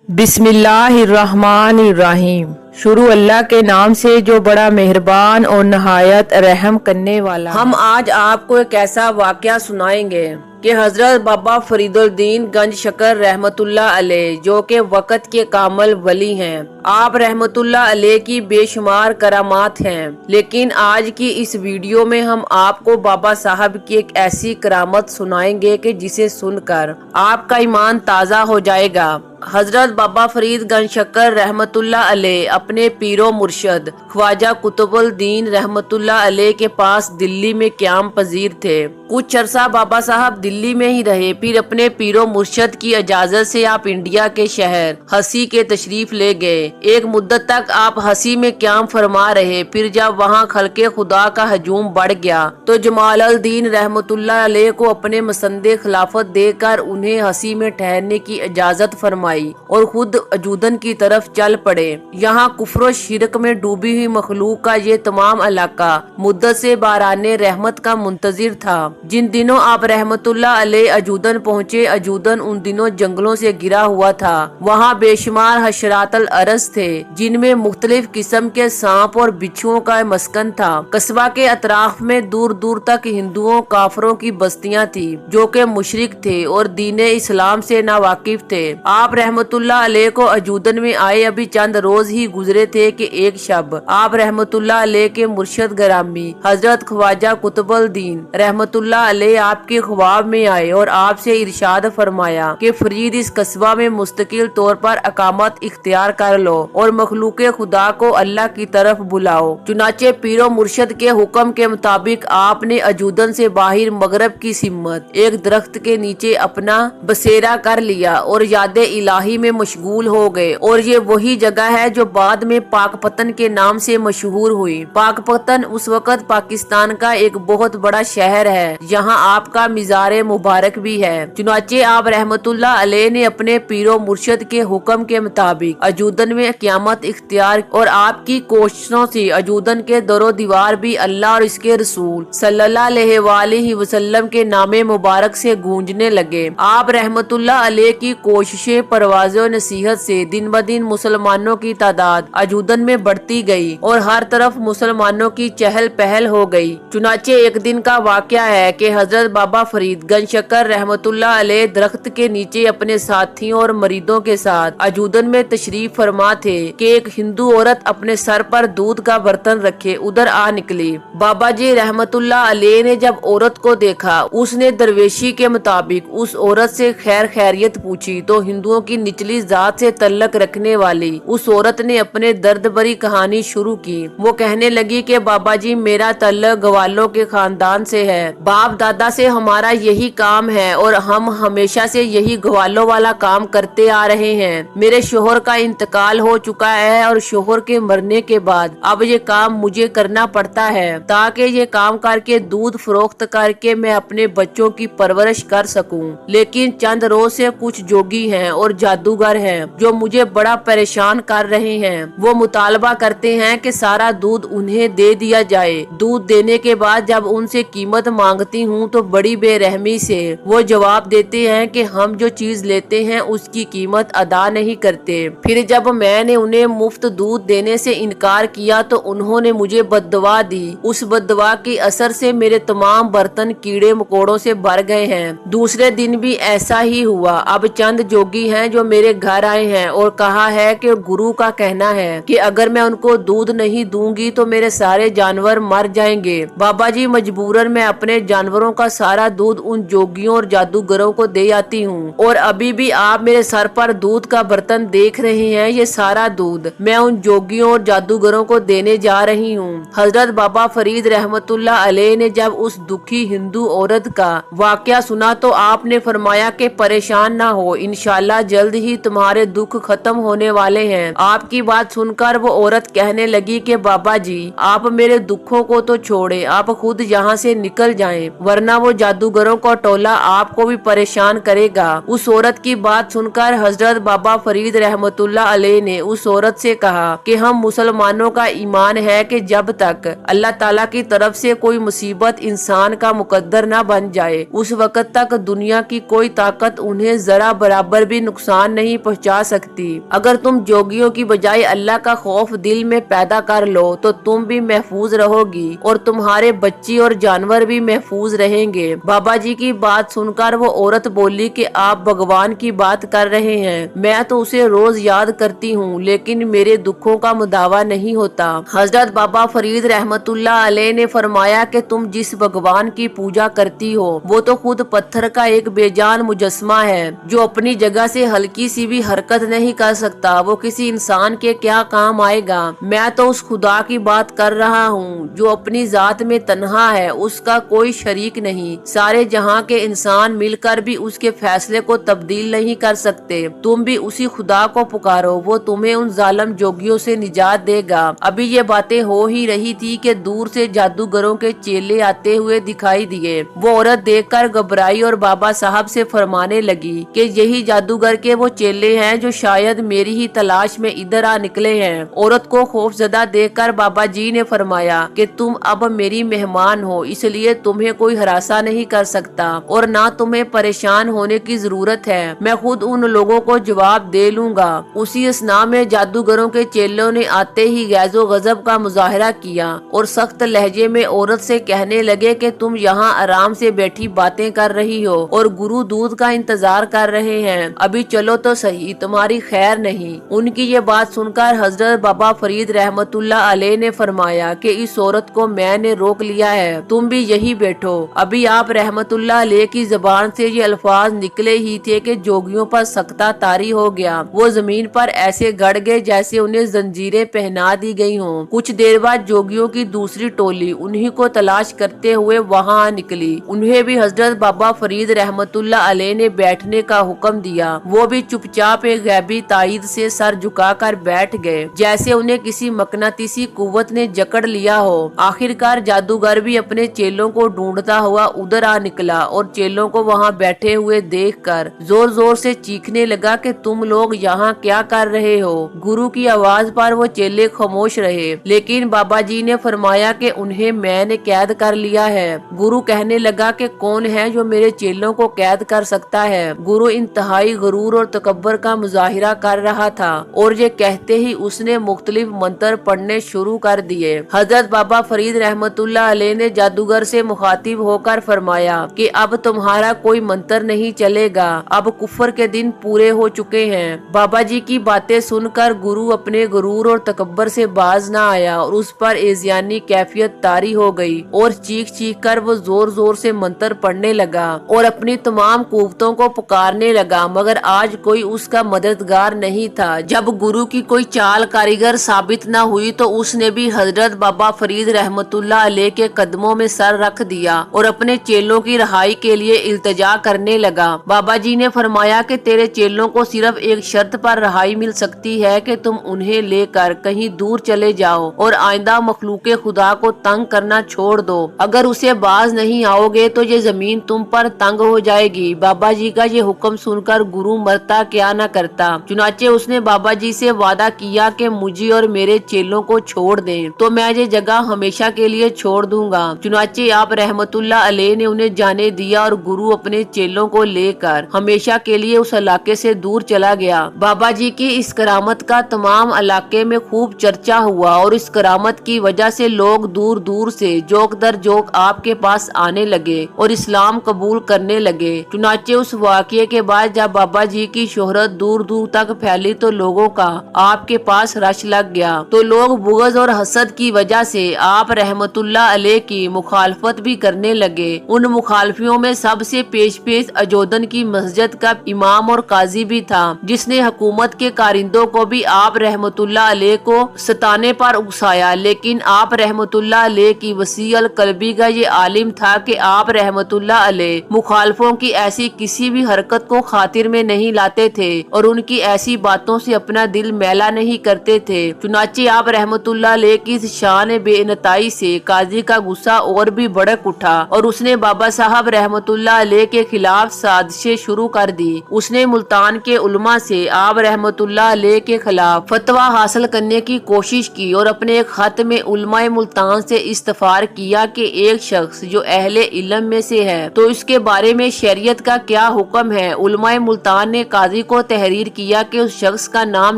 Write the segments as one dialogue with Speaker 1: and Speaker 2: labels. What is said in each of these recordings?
Speaker 1: बिस्मिल्लाहिर्रहमानिर्रहीम। शुरू अल्लाह के नाम से जो बड़ा मेहरबान और नहायत रहम करने वाला। हम आज आपको एक ऐसा वाकया सुनाएंगे कि हजरत बाबा फरीदुद्दीन गंज शकर रहमतुल्लाह अलैह जो के वक़्त के कामल वली हैं, आप रहमतुल्लाह अलैह की बेशुमार करामात हैं। लेकिन आज की इस वीडियो में हम आपको बाबा साहब की एक ऐसी करामत सुनाएंगे कि जिसे सुनकर आपका ईमान ताज़ा हो जाएगा। हजरत बाबा फरीद गंज शकर रहमतुल्लाह अलैह अपने पीरो मुर्शद ख्वाजा कुतुबुद्दीन रहमतुल्लाह अलैह के पास दिल्ली में क़याम पजीर थे। कुछ अरसा बाबा साहब दिल्ली में ही रहे, फिर अपने पीरो मुर्शद की इजाजत से आप इंडिया के शहर हसी के तशरीफ ले गए। एक मुद्दत तक आप हसी में क़याम फरमा रहे, फिर जब वहाँ खल्के खुदा का हजूम बढ़ गया तो जमालुद्दीन रहमतुल्लाह अलैह को अपने मसंदे खिलाफत देकर उन्हें हसी में ठहरने की इजाजत फरमाई और खुद अजूदन की तरफ चल पड़े। यहाँ कुफ्र शिरक में डूबी हुई मखलूक का ये तमाम इलाका मुद्दत से बाराने रहमत का मुंतजिर था। जिन दिनों आप रहमतुल्लाह अलैह अजूदन पहुँचे, अजूदन उन दिनों जंगलों से घिरा हुआ था। वहाँ बेशुमार हशरातल अरज थे जिनमें मुख्तलिफ किस्म के सांप और बिच्छुओं का मस्कन था। कस्बा के अतराफ में दूर दूर तक हिंदुओं काफरों की बस्तियाँ थी जो के मुशरिक थे और दीने इस्लाम से नावाकिफ थे। आप रहमतुल्लाह अलैह को अजूदन में आए अभी चंद रोज ही गुजरे थे कि एक शब आप रहमतुल्लाह अलैह के मुर्शद गरामी हजरत ख्वाजा कुतुबुद्दीन रहमतुल्लाह अलैह आपके ख्वाब में आए और आपसे इरशाद फरमाया कि फरीद इस कस्बा में मुस्तकिल तौर पर अकामत इख्तियार कर लो और मखलूके खुदा को अल्लाह की तरफ बुलाओ। चुनाचे पीरो मुर्शद के हुक्म के मुताबिक आपने अजूदन से बाहर मगरब की सिमत एक दरख्त के नीचे अपना बसेरा कर लिया और याद इलाही में मशगूल हो गए। और ये वही जगह है जो बाद में पाकपतन के नाम से मशहूर हुई। पाकपतन उस वक्त पाकिस्तान का एक बहुत बड़ा शहर है, यहाँ आपका मिज़ार मुबारक भी है। चुनाचे आप रहमतुल्लाह अलैह ने अपने पीरो मुर्शद के हुक्म के मुताबिक अजूदन में क़यामत इख्तियार और आपकी कोशिशों से अजूदन के दरो दीवार भी अल्लाह और इसके रसूल सल्लल्लाहु अलैहि वसल्लम के नामे मुबारक से गूंजने लगे। आप रहमतुल्लाह अलैह की कोशिशें परवाज़ो नसीहत से दिन ब दिन मुसलमानों की तादाद अजूदन में बढ़ती गई और हर तरफ मुसलमानों की चहल पहल हो गई। चुनाचे एक दिन का वाकया है कि हजरत बाबा फरीद गंज शकर रहमतुल्लाह अलैह दरख्त के नीचे अपने साथियों और मरीदों के साथ अजूदन में तशरीफ फरमा थे कि एक हिंदू औरत अपने सर पर दूध का बर्तन रखे उधर आ निकली। बाबा जी रहमतुल्लाह अलैह ने जब औरत को देखा, उसने दरवेशी के मुताबिक उस औरत से खैर खैरियत पूछी तो हिंदुओं की निचली जात से तल्लक रखने वाली उस औरत ने अपने दर्द भरी कहानी शुरू की। वो कहने लगी कि बाबा जी, मेरा तल्लक ग्वालों के खानदान से है, बाप दादा से हमारा यही काम है और हम हमेशा से यही ग्वालों वाला काम करते आ रहे हैं। मेरे शोहर का इंतकाल हो चुका है और शोहर के मरने के बाद अब ये काम मुझे करना पड़ता है ताकि ये काम करके दूध फरोख्त करके मैं अपने बच्चों की परवरिश कर सकूं। लेकिन चंद रोज से कुछ जोगी हैं और जादूगर हैं जो मुझे बड़ा परेशान कर रहे हैं। वो मुतालबा करते हैं कि सारा दूध उन्हें दे दिया जाए। दूध देने के बाद जब उनसे कीमत मांगती हूँ तो बड़ी बेरहमी से वो जवाब देते हैं कि हम जो चीज लेते हैं उसकी कीमत अदा नहीं करते। फिर जब मैंने उन्हें मुफ्त दूध देने से इनकार किया तो उन्होंने मुझे बद्दुआ दी। उस बद्दुआ के असर से मेरे तमाम बर्तन कीड़े मकोड़ों से भर गए हैं। दूसरे दिन भी ऐसा ही हुआ। अब चंद जोगी हैं जो मेरे घर आए हैं और कहा है कि गुरु का कहना है कि अगर मैं उनको दूध नहीं दूंगी तो मेरे सारे जानवर मर जाएंगे। बाबा जी, मजबूरन मैं अपने जानवरों का सारा दूध उन जोगियों और जादूगरों को दे आती हूँ और अभी भी आप मेरे सर पर दूध का बर्तन देख रहे हैं। ये सारा दूध मैं उन जोगियों और जादूगरों को देने जा रही हूँ। हजरत बाबा फरीद रहमतुल्लाह अलैह ने जब उस दुखी हिंदू औरत का वाकया सुना तो आपने फरमाया कि परेशान ना हो, इंशाल्लाह जल्द ही तुम्हारे दुख खत्म होने वाले हैं। आपकी बात सुनकर वो औरत कहने लगी कि बाबा जी, आप मेरे दुखों को तो छोड़े, आप खुद यहाँ से निकल जाएं, वरना वो जादूगरों का टोला आपको भी परेशान करेगा। उस औरत की बात सुनकर हजरत बाबा फरीद रहमतुल्लाह अलैह ने उस औरत से कहा कि हम मुसलमानों का ईमान है कि जब तक अल्लाह ताला की तरफ से कोई मुसीबत इंसान का मुकद्दर न बन जाए उस वक्त तक दुनिया की कोई ताकत उन्हें जरा बराबर भी नुकसान नहीं पहुंचा सकती। अगर तुम जोगियों की बजाय अल्लाह का खौफ दिल में पैदा कर लो तो तुम भी महफूज रहोगी और तुम्हारे बच्चे और जानवर भी महफूज रहेंगे। बाबा जी की बात सुनकर वो औरत बोली कि आप भगवान की बात कर रहे हैं, मैं तो उसे रोज याद करती हूँ लेकिन मेरे दुखों का मुदावा नहीं होता। हजरत बाबा फरीद रहमतुल्लाह अलैह ने फरमाया कि तुम जिस भगवान की पूजा करती हो वो तो खुद पत्थर का एक बेजान मुजस्मा है जो अपनी जगह से हल्की सी भी हरकत नहीं कर सकता। वो किसी इंसान के क्या काम आएगा। मैं तो उस खुदा की बात कर रहा हूँ जो अपनी जात में तन्हा है, उसका कोई शरीक नहीं। सारे जहाँ के इंसान मिलकर भी उसके फैसले को तब्दील नहीं कर सकते। तुम भी उसी खुदा को पुकारो, वो तुम्हें उन जालिम जोगियों से निजात देगा। अभी ये बातें हो ही रही थी कि दूर से जादूगरों के चेले आते हुए दिखाई दिए। वो औरत देखकर घबराई और बाबा साहब से फरमाने लगी कि यही जादूगर के वो चेले हैं जो शायद मेरी ही तलाश में इधर आ निकले हैं। औरत को खौफजदा देखकर बाबा जी ने फरमाया कि तुम अब मेरी मेहमान हो, इसलिए तुम्हें कोई हरासा नहीं कर सकता और ना तुम्हें परेशान होने की जरूरत है। मैं खुद उन लोगों को जवाब दे लूंगा। उसी असना में जादूगरों के चेलों ने आते ही गैजो गजब का मुजाहरा किया और सख्त लहजे में औरत से कहने लगे कि तुम यहाँ आराम से बैठी बातें कर रही हो और गुरु दूध का इंतजार कर रहे हैं, अभी चलो तो सही, तुम्हारी खैर नहीं। उनकी ये बात सुनकर हजरत बाबा फरीद रहमतुल्लाह अलैह ने फरमाया कि इस औरत को मैंने रोक लिया है, तुम भी यही बैठो। अभी आप रहमतुल्लाह अलैह की जबान से ये अल्फाज निकले ही थे कि जोगियों पर सख्ता तारी हो गया। वो जमीन पर ऐसे गड़ गए जैसे उन्हें जंजीरें पहना दी गई हों। कुछ देर बाद जोगियों की दूसरी टोली उन्हीं को तलाश करते हुए वहाँ निकली। उन्हें भी हजरत बाबा फरीद रहमतुल्लाह अलैह ने बैठने का हुक्म दिया। वो भी चुपचाप एक गैबी ताईद से सर झुकाकर बैठ गए जैसे उन्हें किसी मकनातीसी कुव्वत ने जकड़ लिया हो। आखिरकार जादूगर भी अपने चेलों को ढूंढता हुआ उधर आ निकला और चेलों को वहाँ बैठे हुए देखकर जोर जोर से चीखने लगा कि तुम लोग यहाँ क्या कर रहे हो। गुरु की आवाज पर वो चेले खामोश रहे, लेकिन बाबा जी ने फरमाया कि उन्हें मैंने कैद कर लिया है। गुरु कहने लगा कि कौन है जो मेरे चेलों को कैद कर सकता है। गुरु इंतहाई गुरूर और तकब्बर का मुजाहिरा कर रहा था और ये कहते ही उसने मुख्तलिफ मंत्र पढ़ने शुरू कर दिए। हजरत बाबा फरीद रहमतुल्लाह अलैह ने जादूगर से मुखातिब होकर फरमाया कि अब तुम्हारा कोई मंत्र नहीं चलेगा, अब कुफर के दिन पूरे हो चुके हैं। बाबा जी की बातें सुनकर गुरु अपने गुरूर और तकब्बर से बाज न आया और उस पर एजियानी कैफियत तारी हो गई और चीख चीख कर वो जोर जोर से मंत्र पढ़ने लगा और अपनी तमाम कुव्वतों को पुकारने लगा, मगर आज कोई उसका मददगार नहीं था। जब गुरु की कोई चाल कारीगर साबित न हुई तो उसने भी हजरत बाबा फरीद रहमतुल्लाह अलैह के कदमों में सर रख दिया और अपने चेलों की रहाई के लिए इल्तिजा करने लगा। बाबा जी ने फरमाया कि तेरे चेलों को सिर्फ एक शर्त पर रहाई मिल सकती है कि तुम उन्हें लेकर कहीं दूर चले जाओ और आइंदा मखलूके खुदा को तंग करना छोड़ दो। अगर उसे बाज नहीं आओगे तो ये जमीन तुम पर तंग हो जाएगी। बाबा जी का ये हुक्म सुनकर गुरु मरता क्या न करता। चुनाचे उसने बाबा जी से वादा किया कि मुझे और मेरे चेलों को छोड़ दें तो मैं ये जगह हमेशा के लिए छोड़ दूंगा। चुनाचे आप रहमतुल्लाह अलैह ने उन्हें जाने दिया और गुरु अपने चेलों को लेकर हमेशा के लिए उस इलाके से दूर चला गया। बाबा जी की इस करामत का तमाम इलाके में खूब चर्चा हुआ और इस करामत की वजह से लोग दूर दूर से जोक दर जोक आपके पास आने लगे और इस्लाम कबूल करने लगे। चुनाचे उस वाक़ये के बाद जब बाबा जी की शोहरत दूर दूर तक फैली तो लोगों का आपके पास रश लग गया। तो लोग बुग़्ज़ और हसद की वजह से आप रहमतुल्लाह अलैह की मुखालफत भी करने लगे। उन मुखालफियों में सबसे पेश अजोदन की मस्जिद का इमाम और काजी भी था, जिसने हुकूमत के कारिंदों को भी आप रहमतुल्लाह अलैह को सताने पर उकसाया। लेकिन आप रहमतुल्लाह अलैह की वसी अल कल्बी का ये आलिम था कि आप रहमतुल्लाह अलैह मुखालफों की ऐसी किसी भी हरकत को खातिर में नहीं लाते थे और उनकी ऐसी बातों से अपना दिल मैला नहीं करते थे। चुनाचे आप रहमतुल्लाह अलैह की शान बेइनताई से काजी का गुस्सा और भी भड़क उठा और उसने बाबा साहब रहमतुल्लाह अलैह के खिलाफ साजिशें शुरू कर दी। उसने मुल्तान के उलमा से आप रहमतुल्लाह अलैह के खिलाफ फतवा हासिल करने की कोशिश की और अपने एक खत में उलमाए मुल्तान से इस्तफार किया कि एक शख्स जो अहले इल्म में से है तो इसके बारे में शरीयत का क्या हुक्म है। उलमाए मुल्तान सुल्तान ने काजी को तहरीर किया कि उस शख्स का नाम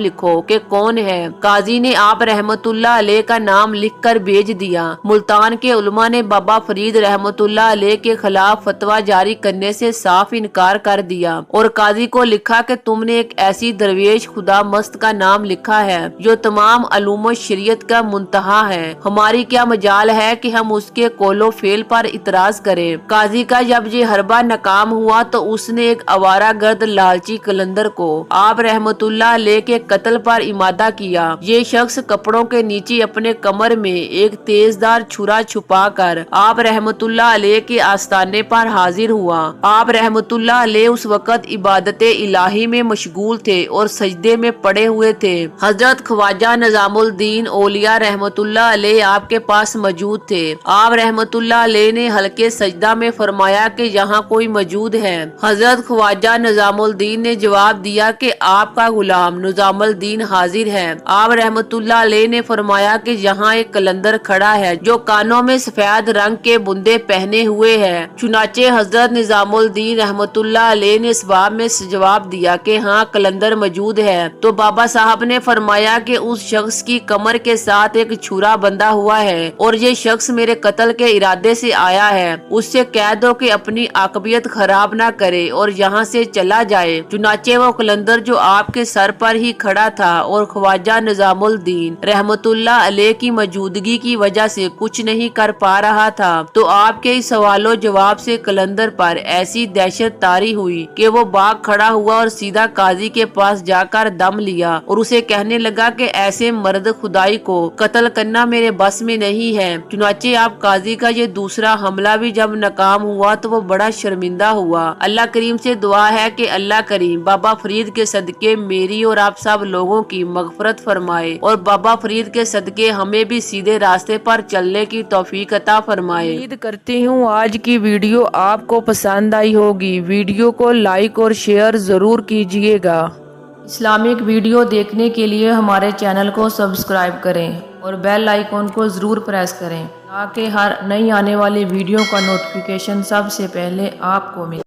Speaker 1: लिखो कि कौन है। काजी ने आप रहमतुल्लाह अलैह का नाम लिखकर भेज दिया। मुल्तान के उलमा ने बाबा फरीद रहमतुल्लाह अलैह के खिलाफ फतवा जारी करने से साफ इनकार कर दिया और काजी को लिखा कि तुमने एक ऐसी दरवेश खुदा मस्त का नाम लिखा है जो तमाम अलूम शरीयत का मुंतहा है। हमारी क्या मजाल है कि हम उसके कोलो फेल पर इतराज करें। काजी का जब ये हरबा नाकाम हुआ तो उसने एक आवारा गर्द लालची कलंदर को आप रहमतुल्लाह अलैह के कत्ल पर इमादा किया। ये शख्स कपड़ों के नीचे अपने कमर में एक तेजदार छुरा छुपा कर आप रहमतुल्लाह अलैह के आस्थाने पर हाजिर हुआ। आप रहमतुल्लाह अलैह उस वक्त इबादत इलाही में मशगूल थे और सजदे में पड़े हुए थे। हजरत ख्वाजा निजामुद्दीन औलिया रहमतुल्लाह अलैह आपके पास मौजूद थे। आप रहमतुल्लाह अलैह ने हल्के सजदा में फरमाया कि यहाँ कोई मौजूद है। हजरत ख्वाजा निजामुद्दीन ने जवाब दिया कि आपका गुलाम निजामुद्दीन हाजिर है। आप रहमतुल्लाह अलैह ने फरमाया कि यहाँ एक कलंदर खड़ा है जो कानों में सफेद रंग के बुंदे पहने हुए है। चुनाचे हजरत निजामुद्दीन रहमतुल्लाह अलैह ने इस बाब में जवाब दिया कि हाँ कलंदर मौजूद है। तो बाबा साहब ने फरमाया कि उस शख्स की कमर के साथ एक छुरा बंधा हुआ है और ये शख्स मेरे कत्ल के इरादे से आया है। उससे कह दो कि अपनी आकबियत खराब ना करे और यहाँ से चला जाए। चुनाचे वो कलंदर जो आपके सर पर ही खड़ा था और ख्वाजा निजामुद्दीन रहमतुल्लाह अलैह की मौजूदगी की वजह से कुछ नहीं कर पा रहा था, तो आपके इस सवालों जवाब से कलंदर पर ऐसी दहशत तारी हुई कि वो बाग खड़ा हुआ और सीधा काजी के पास जाकर दम लिया और उसे कहने लगा कि ऐसे मर्द खुदाई को कत्ल करना मेरे बस में नहीं है। चुनाचे आप काजी का ये दूसरा हमला भी जब नाकाम हुआ तो वो बड़ा शर्मिंदा हुआ। अल्लाह करीम से दुआ है कि अल्लाह करीम बाबा फरीद के सदके मेरी और आप सब लोगों की मगफरत फरमाए और बाबा फरीद के सदके हमें भी सीधे रास्ते पर चलने की तौफीक अता फरमाए। उम्मीद करती हूँ आज की वीडियो आपको पसंद आई होगी। वीडियो को लाइक और शेयर जरूर कीजिएगा। इस्लामिक वीडियो देखने के लिए हमारे चैनल को सब्सक्राइब करें और बेल आइकॉन को जरूर प्रेस करें ताकि हर नई आने वाली वीडियो का नोटिफिकेशन सबसे पहले आपको मिले।